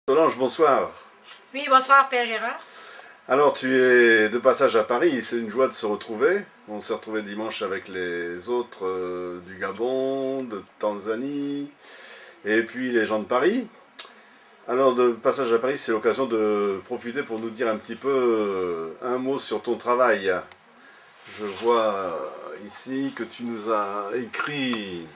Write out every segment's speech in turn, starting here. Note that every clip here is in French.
Solange, bonsoir. Oui, bonsoir Père Gérard. Alors, tu es de passage à Paris, c'est une joie de se retrouver. On s'est retrouvé dimanche avec les autres du Gabon, de Tanzanie, et puis les gens de Paris. Alors, de passage à Paris, c'est l'occasion de profiter pour nous dire un petit peu un mot sur ton travail. Je vois ici que tu nous as écrit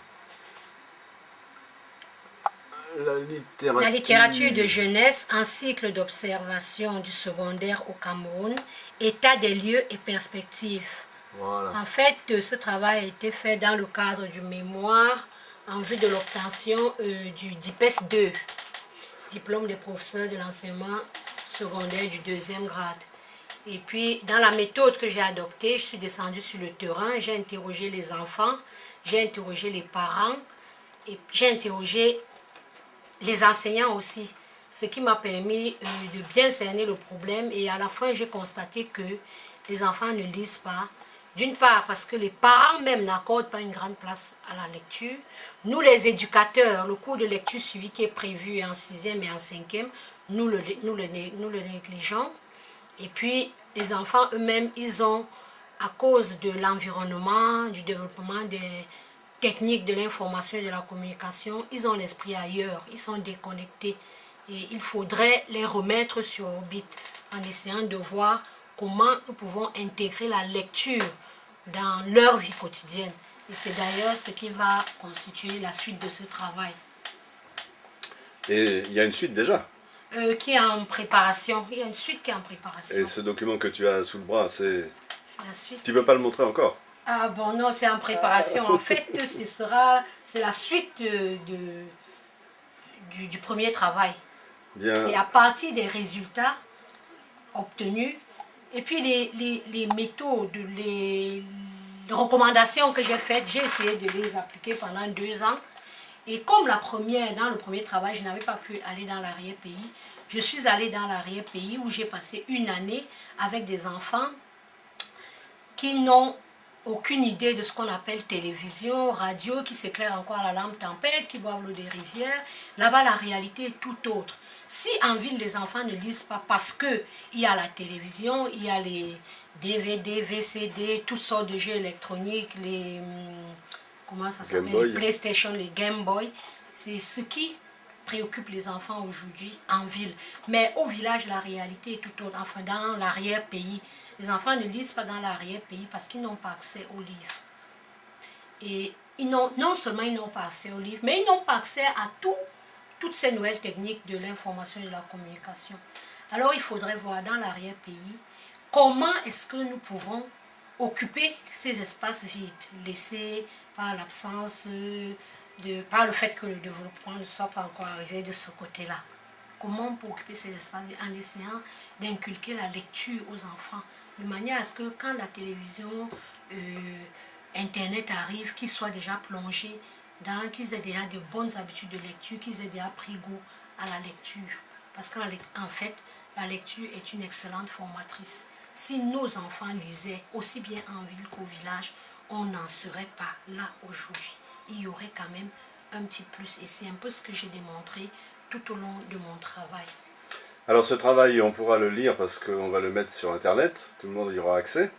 La littérature de jeunesse, un cycle d'observation du secondaire au Cameroun, état des lieux et perspectives. Voilà. En fait, ce travail a été fait dans le cadre du mémoire en vue de l'obtention du DIPES 2, diplôme des professeurs de l'enseignement secondaire du 2e grade. Et puis, dans la méthode que j'ai adoptée, je suis descendue sur le terrain, j'ai interrogé les enfants, j'ai interrogé les parents, et j'ai interrogé les enseignants aussi, ce qui m'a permis de bien cerner le problème. Et à la fin, j'ai constaté que les enfants ne lisent pas. D'une part, parce que les parents même n'accordent pas une grande place à la lecture. Nous, les éducateurs, le cours de lecture suivi qui est prévu en 6e et en 5e, nous le négligeons. Et puis, les enfants eux-mêmes, ils ont, à cause de l'environnement, du développement des techniques de l'information et de la communication, ils ont l'esprit ailleurs, ils sont déconnectés. Et il faudrait les remettre sur orbite en essayant de voir comment nous pouvons intégrer la lecture dans leur vie quotidienne. Et c'est d'ailleurs ce qui va constituer la suite de ce travail. Et il y a une suite déjà. Qui est en préparation. Il y a une suite qui est en préparation. Et ce document que tu as sous le bras, c'est la suite. Tu ne veux pas le montrer encore? Ah bon, non, c'est en préparation. En fait, c'est la suite du premier travail. C'est à partir des résultats obtenus et puis les méthodes, les recommandations que j'ai faites, j'ai essayé de les appliquer pendant 2 ans. Et comme dans le premier travail, je n'avais pas pu aller dans l'arrière-pays, je suis allée dans l'arrière-pays où j'ai passé une année avec des enfants qui n'ont aucune idée de ce qu'on appelle télévision, radio, qui s'éclairent encore à la lampe tempête, qui boivent l'eau des rivières. Là-bas, la réalité est tout autre. Si en ville, les enfants ne lisent pas parce qu'il y a la télévision, il y a les DVD, VCD, toutes sortes de jeux électroniques, les, comment ça s'appelle, les PlayStation, les Game Boy, c'est ce qui préoccupe les enfants aujourd'hui en ville. Mais au village, la réalité est tout autre. Enfin, dans l'arrière-pays, les enfants ne lisent pas dans l'arrière-pays parce qu'ils n'ont pas accès aux livres. Et non seulement ils n'ont pas accès aux livres, mais ils n'ont pas accès à toutes ces nouvelles techniques de l'information et de la communication. Alors il faudrait voir dans l'arrière-pays comment est-ce que nous pouvons occuper ces espaces vides, laissés par l'absence, par le fait que le développement ne soit pas encore arrivé de ce côté-là. Comment on peut occuper ces espaces en essayant d'inculquer la lecture aux enfants, de manière à ce que quand la télévision, Internet arrive, qu'ils soient déjà plongés qu'ils aient déjà de bonnes habitudes de lecture, qu'ils aient déjà pris goût à la lecture. Parce qu'en fait, la lecture est une excellente formatrice. Si nos enfants lisaient aussi bien en ville qu'au village, on n'en serait pas là aujourd'hui. Il y aurait quand même un petit plus. Et c'est un peu ce que j'ai démontré tout au long de mon travail. Alors ce travail, on pourra le lire parce qu'on va le mettre sur Internet, tout le monde y aura accès.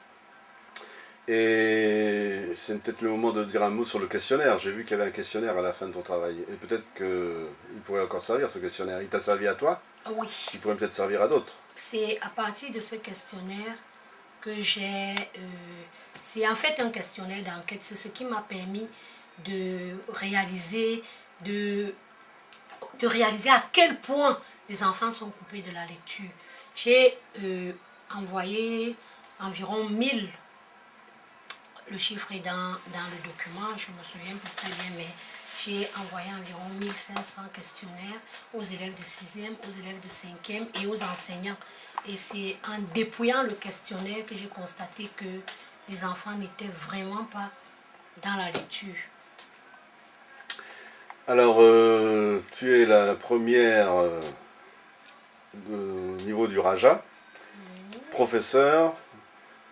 Et c'est peut-être le moment de dire un mot sur le questionnaire. J'ai vu qu'il y avait un questionnaire à la fin de ton travail. Et peut-être qu'il pourrait encore servir, ce questionnaire. Il t'a servi à toi? Oui. Il pourrait peut-être servir à d'autres. C'est à partir de ce questionnaire que j'ai... c'est en fait un questionnaire d'enquête. C'est ce qui m'a permis de réaliser à quel point les enfants sont coupés de la lecture. J'ai envoyé environ 1000, le chiffre est dans le document, je ne me souviens pas très bien, mais j'ai envoyé environ 1500 questionnaires aux élèves de 6e, aux élèves de 5e et aux enseignants. Et c'est en dépouillant le questionnaire que j'ai constaté que les enfants n'étaient vraiment pas dans la lecture. Alors, tu es la première au niveau du Raja, professeur.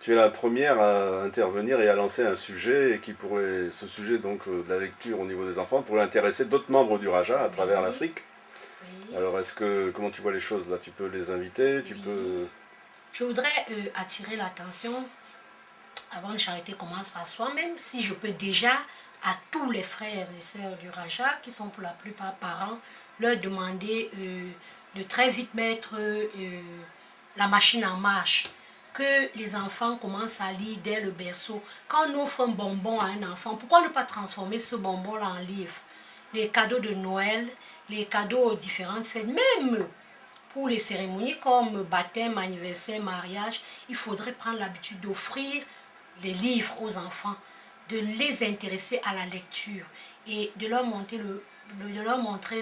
Tu es la première à intervenir et à lancer un sujet et qui pourrait, ce sujet donc de la lecture au niveau des enfants pourrait intéresser d'autres membres du Raja à travers l'Afrique. Alors, comment tu vois les choses là? Tu peux les inviter, tu peux... Je voudrais attirer l'attention. Avant de charité commence par soi, même si je peux déjà à tous les frères et sœurs du Raja, qui sont pour la plupart parents, leur demander de très vite mettre la machine en marche, que les enfants commencent à lire dès le berceau. Quand on offre un bonbon à un enfant, pourquoi ne pas transformer ce bonbon-là en livre? Les cadeaux de Noël, les cadeaux aux différentes fêtes, même pour les cérémonies comme baptême, anniversaire, mariage, il faudrait prendre l'habitude d'offrir les livres aux enfants, de les intéresser à la lecture et de leur montrer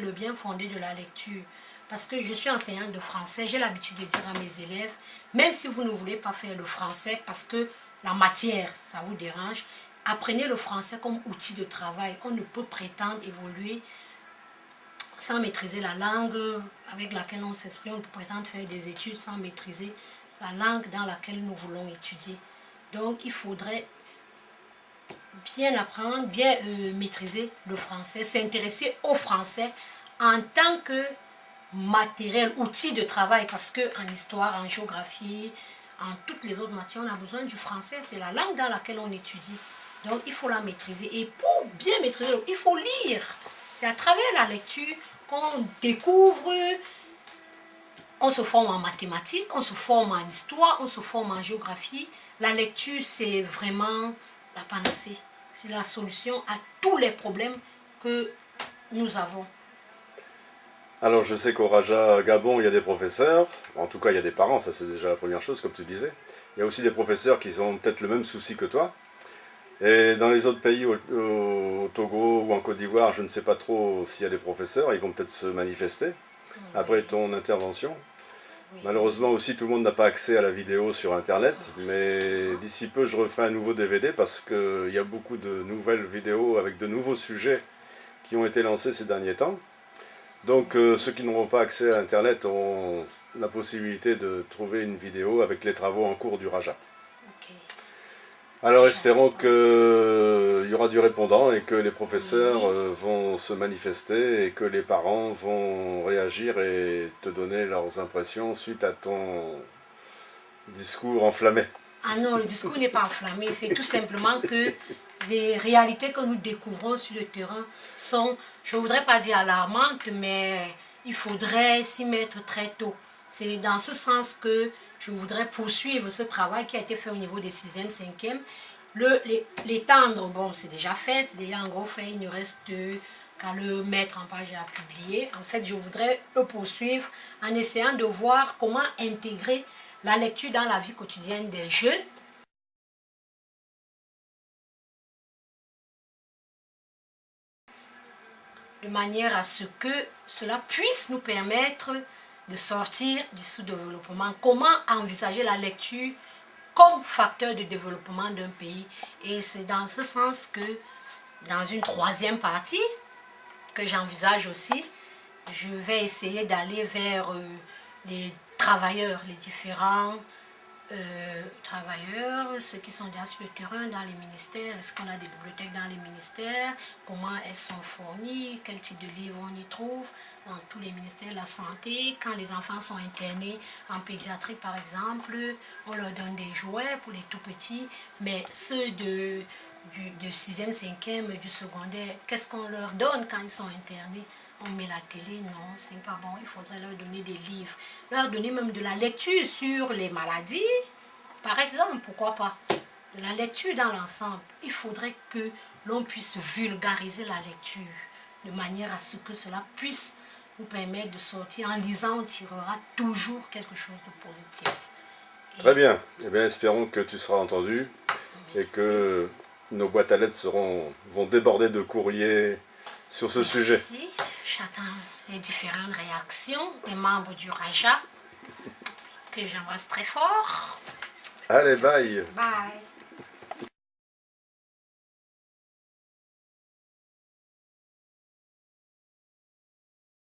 le bien fondé de la lecture. Parce que je suis enseignante de français, j'ai l'habitude de dire à mes élèves, même si vous ne voulez pas faire le français parce que la matière, ça vous dérange, apprenez le français comme outil de travail. On ne peut prétendre évoluer sans maîtriser la langue avec laquelle on s'exprime. On peut prétendre faire des études sans maîtriser la langue dans laquelle nous voulons étudier. Donc il faudrait bien apprendre, bien maîtriser le français, s'intéresser au français en tant que matériel, outil de travail, parce qu'en histoire, en géographie, en toutes les autres matières, on a besoin du français. C'est la langue dans laquelle on étudie. Donc il faut la maîtriser. Et pour bien maîtriser, il faut lire. C'est à travers la lecture qu'on découvre, on se forme en mathématiques, on se forme en histoire, on se forme en géographie. La lecture, c'est vraiment la panacée. C'est la solution à tous les problèmes que nous avons. Alors, je sais qu'au Raja Gabon, il y a des professeurs, en tout cas, il y a des parents, ça c'est déjà la première chose, comme tu disais. Il y a aussi des professeurs qui ont peut-être le même souci que toi. Et dans les autres pays, au Togo ou en Côte d'Ivoire, je ne sais pas trop s'il y a des professeurs, ils vont peut-être se manifester après ton intervention. Oui. Malheureusement aussi, tout le monde n'a pas accès à la vidéo sur Internet, mais d'ici peu, je referai un nouveau DVD parce qu'il y a beaucoup de nouvelles vidéos avec de nouveaux sujets qui ont été lancés ces derniers temps. Donc ceux qui n'auront pas accès à Internet auront la possibilité de trouver une vidéo avec les travaux en cours du Raja. Alors espérons qu'il y aura du répondant et que les professeurs vont se manifester et que les parents vont réagir et te donner leurs impressions suite à ton discours enflammé. Ah non, le discours n'est pas enflammé, c'est tout simplement que les réalités que nous découvrons sur le terrain sont, je ne voudrais pas dire alarmantes, mais il faudrait s'y mettre très tôt. C'est dans ce sens que je voudrais poursuivre ce travail qui a été fait au niveau des 6e, 5e. L'étendre, bon, c'est déjà fait, c'est déjà en gros fait, il ne reste qu'à le mettre en page et à publier. En fait, je voudrais le poursuivre en essayant de voir comment intégrer la lecture dans la vie quotidienne des jeunes. De manière à ce que cela puisse nous permettre de sortir du sous-développement. Comment envisager la lecture comme facteur de développement d'un pays. Et c'est dans ce sens que, dans une 3e partie, que j'envisage aussi, je vais essayer d'aller vers les travailleurs, les différents travailleurs, ceux qui sont déjà sur le terrain, dans les ministères. Est-ce qu'on a des bibliothèques dans les ministères? Comment elles sont fournies? Quel type de livres on y trouve? Dans tous les ministères, la santé. Quand les enfants sont internés en pédiatrie, par exemple, on leur donne des jouets pour les tout petits. Mais ceux du 6e, 5e, du secondaire, qu'est-ce qu'on leur donne quand ils sont internés? On met la télé, non, c'est pas bon, il faudrait leur donner des livres, leur donner même de la lecture sur les maladies, par exemple, pourquoi pas, de la lecture dans l'ensemble. Il faudrait que l'on puisse vulgariser la lecture, de manière à ce que cela puisse nous permettre de sortir. En lisant, on tirera toujours quelque chose de positif. Très bien, eh bien espérons que tu seras entendu. Merci. Et que nos boîtes à lettres vont déborder de courriers sur ce sujet. Merci. J'attends les différentes réactions des membres du Raja, que j'embrasse très fort. Allez, bye. Bye.